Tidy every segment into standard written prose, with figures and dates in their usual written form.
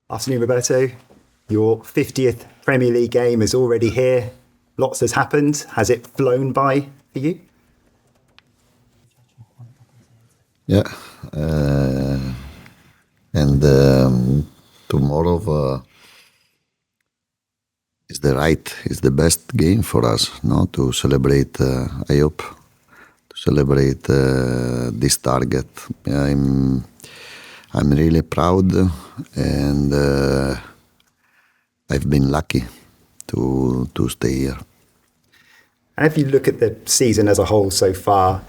Afternoon, Roberto. Your 50th Premier League game is already here. Lots has happened. Has it flown by for you? Yeah. And tomorrow is the best game for us, no? To celebrate, I hope, to celebrate this target. I'm really proud, and I've been lucky to stay here. And if you look at the season as a whole so far,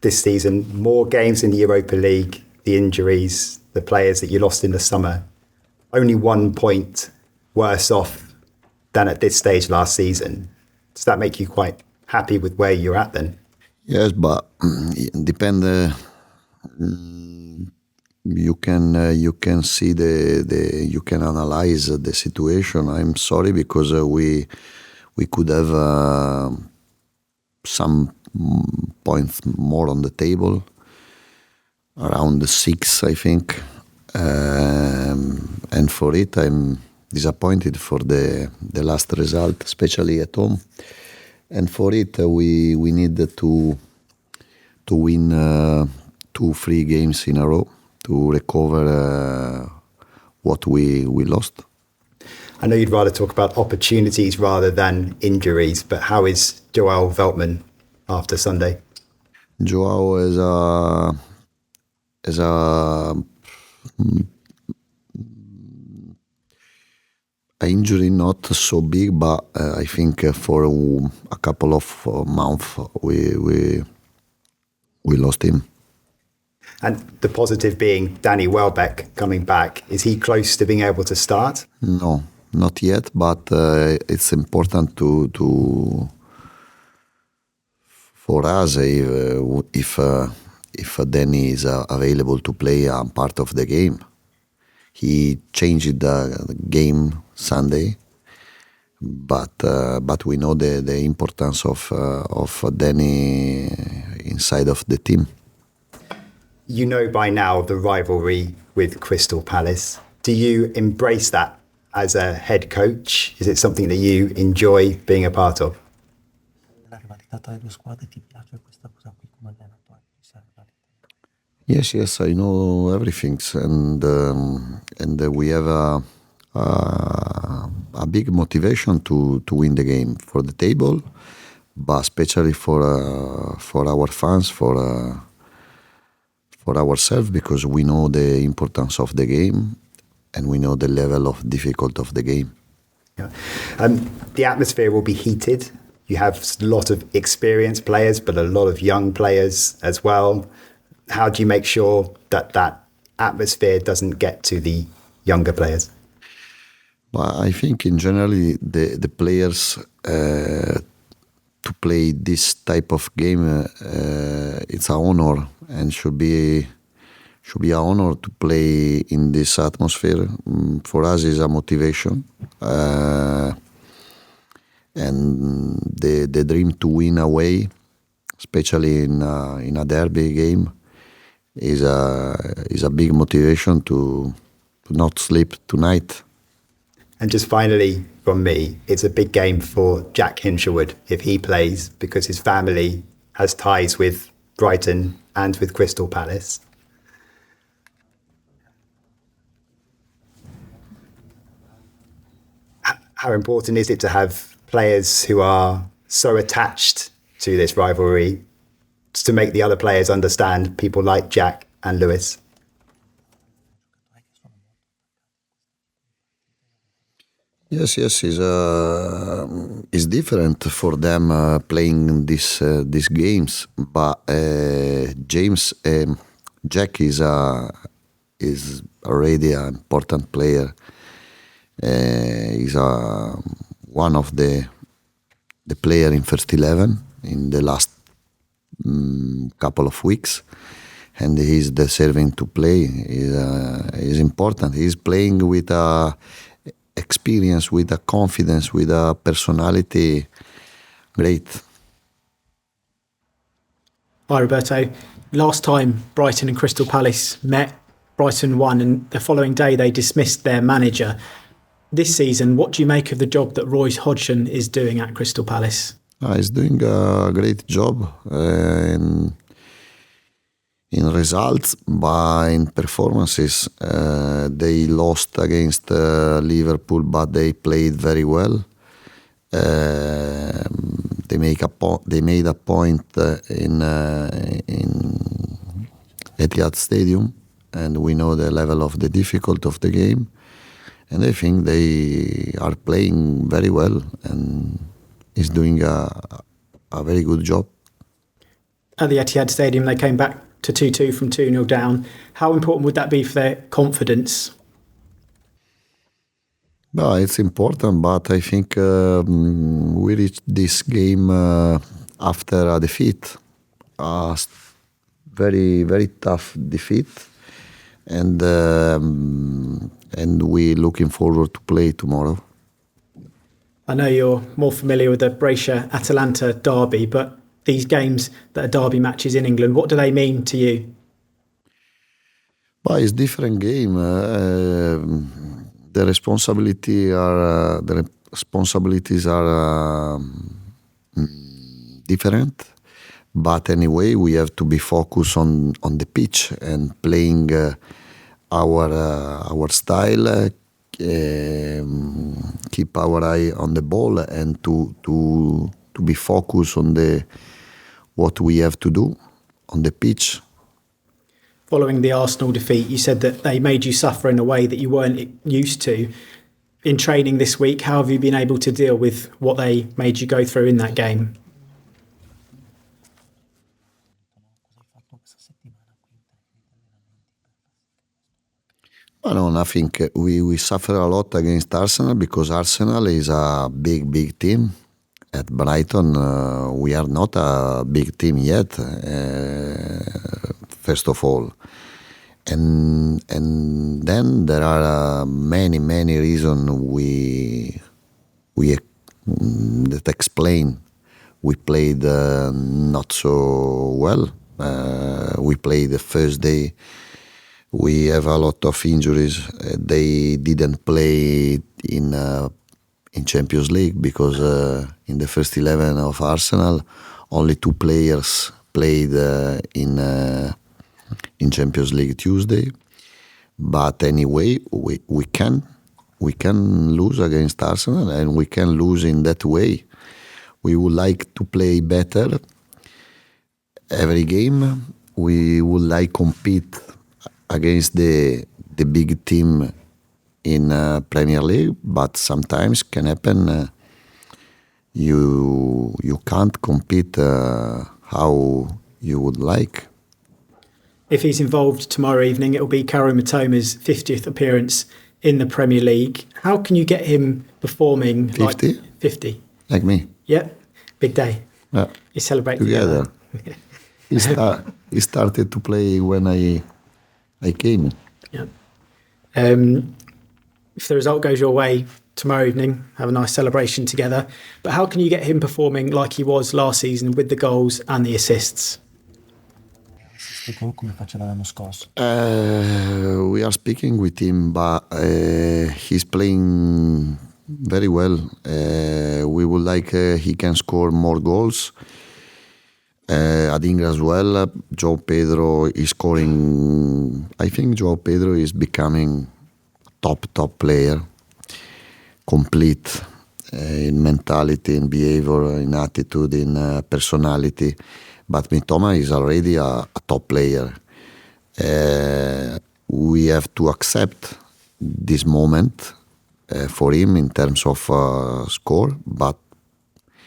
this season, more games in the Europa League, the injuries, the players that you lost in the summer, only 1 point worse off than at this stage last season. Does that make you quite happy with where you're at then? Yes, but depend. You can see you can analyze the situation. I'm sorry because we could have some points more on the table, around the 6, I think, and for it I'm disappointed for the last result, especially at home. And for it we need to win 2-3 games in a row to recover what we lost. I know you'd rather talk about opportunities rather than injuries, but how is Joel Veltman after Sunday? Joao is a injury not so big, but I think for a couple of months we lost him. And the positive being Danny Welbeck coming back. Is he close to being able to start? No, not yet, but it's important for us if Danny is available to play a part of the game. He changed the game Sunday, but we know the importance of Danny inside of the team. You know by now the rivalry with Crystal Palace. Do you embrace that as a head coach? Is it something that you enjoy being a part of? Yes, I know everything, and we have a big motivation to win the game for the table, but especially for our fans, for ourselves, because we know the importance of the game and we know the level of difficulty of the game. Yeah. The atmosphere will be heated. You have a lot of experienced players, but a lot of young players as well. How do you make sure that atmosphere doesn't get to the younger players? Well, I think in general the players to play this type of game, it's an honor and should be an honor to play in this atmosphere. For us, is a motivation, and the dream to win away, especially in a derby game, is a big motivation to not sleep tonight. And just finally, from me, it's a big game for Jack Hinshelwood if he plays, because his family has ties with Brighton and with Crystal Palace. How important is it to have players who are so attached to this rivalry to make the other players understand, people like Jack and Lewis? Yes, it's different for them playing these games. But Jack is already an important player. He's one of the player in first 11 in the last couple of weeks, and he's deserving to play. He's important. He's playing with experience, with a confidence, with a personality. Great. Hi Roberto. Last time Brighton and Crystal Palace met, Brighton won, and the following day they dismissed their manager. This season, what do you make of the job that Roy Hodgson is doing at Crystal Palace? He's doing a great job in results, but in performances. They lost against Liverpool, but they played very well. They made a point in Etihad Stadium, and we know the level of the difficulty of the game. And I think they are playing very well, and is doing a very good job. At the Etihad Stadium, they came back to 2-2 from 2-0 down. How important would that be for their confidence? No, it's important, but I think we reached this game after a defeat, a very, very tough defeat, and we're looking forward to play tomorrow. I know you're more familiar with the Brescia-Atalanta derby, but these games that are derby matches in England, what do they mean to you? Well, it's different game. The responsibilities are different, but anyway, we have to be focused on the pitch and playing our style. Keep our eye on the ball and to be focused on what we have to do on the pitch. Following the Arsenal defeat, you said that they made you suffer in a way that you weren't used to. In training this week, how have you been able to deal with what they made you go through in that game? Well, no, I think we suffer a lot against Arsenal because Arsenal is a big team. At Brighton, we are not a big team yet, first of all. And then there are many reasons that explain we played not so well. We played the first day. We have a lot of injuries. They didn't play in Champions League because in the first 11 of Arsenal, only 2 players played in Champions League Tuesday. But anyway, we can lose against Arsenal, and we can lose in that way. We would like to play better every game. We would like compete against the big team in Premier League, but sometimes can happen you can't compete how you would like. If he's involved tomorrow evening, it'll be Kaoru Mitoma's 50th appearance in the Premier League. How can you get him performing 50? like 50? Like me. Yeah, big day. Yeah. You celebrate together. He started to play when I came. Yeah. If the result goes your way tomorrow evening, have a nice celebration together. But how can you get him performing like he was last season with the goals and the assists? We are speaking with him, but he's playing very well. We would like he can score more goals. I think as well, João Pedro is scoring. I think João Pedro is becoming top player, complete in mentality, in behavior, in attitude, in personality. But Mitoma is already a top player. We have to accept this moment for him in terms of score, but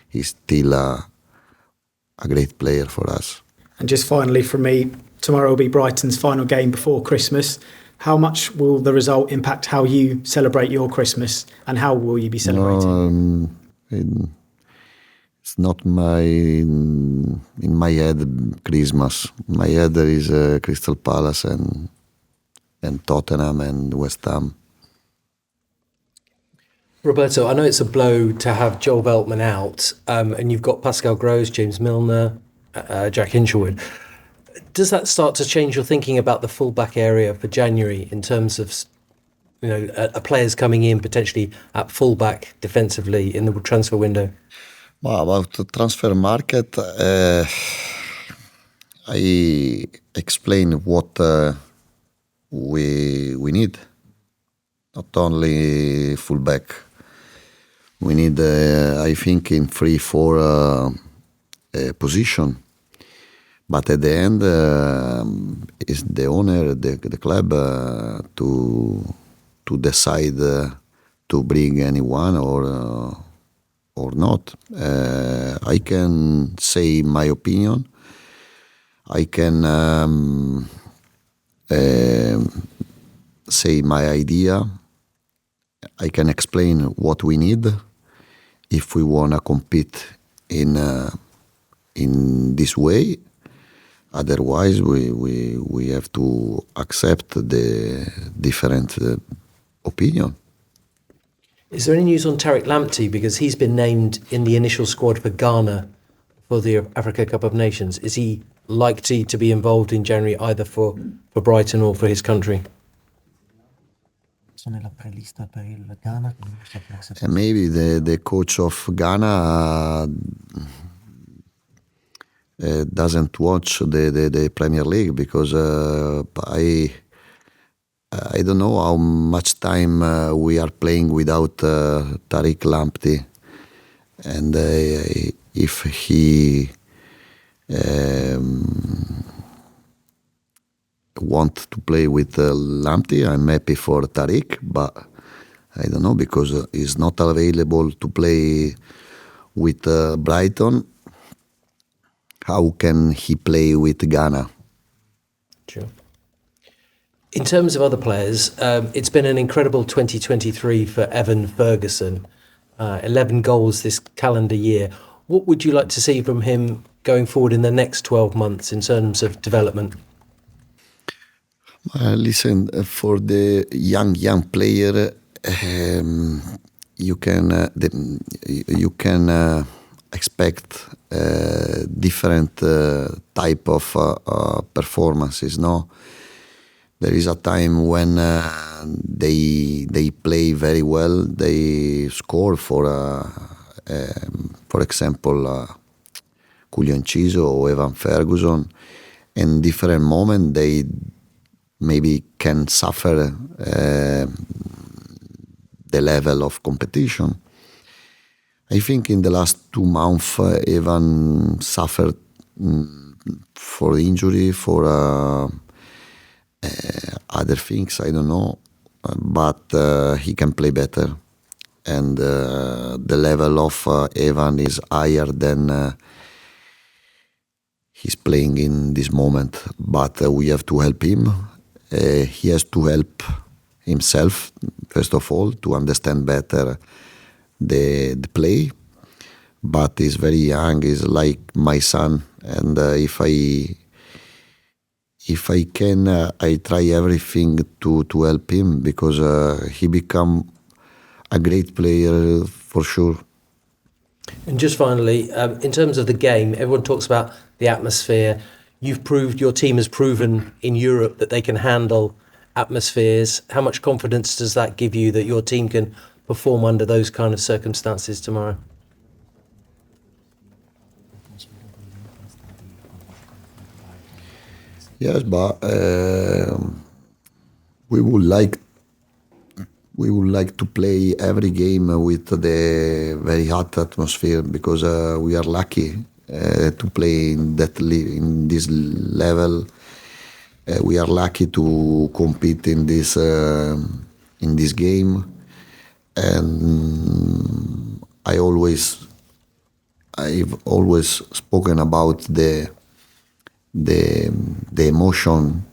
he's still a great player for us. And just finally from me, tomorrow will be Brighton's final game before Christmas. How much will the result impact how you celebrate your Christmas, and how will you be celebrating? It's not in my head Christmas. My head there is Crystal Palace and Tottenham and West Ham. Roberto, I know it's a blow to have Joel Veltman out, and you've got Pascal Gross, James Milner, Jack Hinshelwood. Does that start to change your thinking about the fullback area for January in terms of, a players coming in potentially at fullback defensively in the transfer window? Well, about the transfer market, I explain what we need. Not only fullback. We need, I think, in 3-4 position. But at the end, it's the owner, the club, to decide to bring anyone or not. I can say my opinion. I can say my idea. I can explain what we need if we wanna compete in this way. Otherwise, we have to accept the different opinion. Is there any news on Tariq Lamptey? Because he's been named in the initial squad for Ghana for the Africa Cup of Nations. Is he likely to be involved in January either for Brighton or for his country? And maybe the coach of Ghana doesn't watch the Premier League because I don't know how much time we are playing without Tariq Lamptey, and if he want to play with Lamptey, I'm happy for Tariq, but I don't know because he's not available to play with Brighton. How can he play with Ghana? Sure. In terms of other players, it's been an incredible 2023 for Evan Ferguson. 11 goals this calendar year. What would you like to see from him going forward in the next 12 months in terms of development? Listen, for the young player, you can expect different type of performances. No, there is a time when they play very well. They score for example, Julio Enciso or Evan Ferguson. In different moment, they maybe can suffer the level of competition. I think in the last 2 months, Evan suffered for injury, for other things, I don't know, but he can play better. And the level of Evan is higher than he's playing in this moment. But we have to help him. He has to help himself, first of all, to understand better the play. But he's very young, he's like my son. And if I can, I try everything to help him because he become a great player for sure. And just finally, in terms of the game, everyone talks about the atmosphere. Your team has proven in Europe that they can handle atmospheres. How much confidence does that give you that your team can perform under those kind of circumstances tomorrow? Yes, but we would like to play every game with the very hot atmosphere because we are lucky to play in this level. We are lucky to compete in this game, and I've always spoken about the emotion.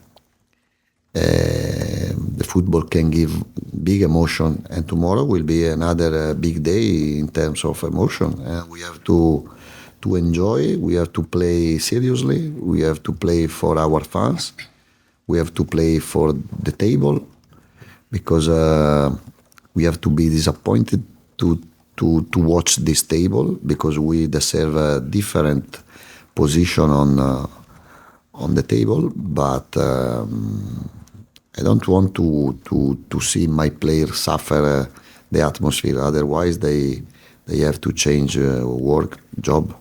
The football can give big emotion, and tomorrow will be another big day in terms of emotion. And we have to enjoy. We have to play seriously. We have to play for our fans. We have to play for the table because we have to be disappointed to watch this table because we deserve a different position on the table, but I don't want to see my players suffer the atmosphere. Otherwise, they have to change work, job.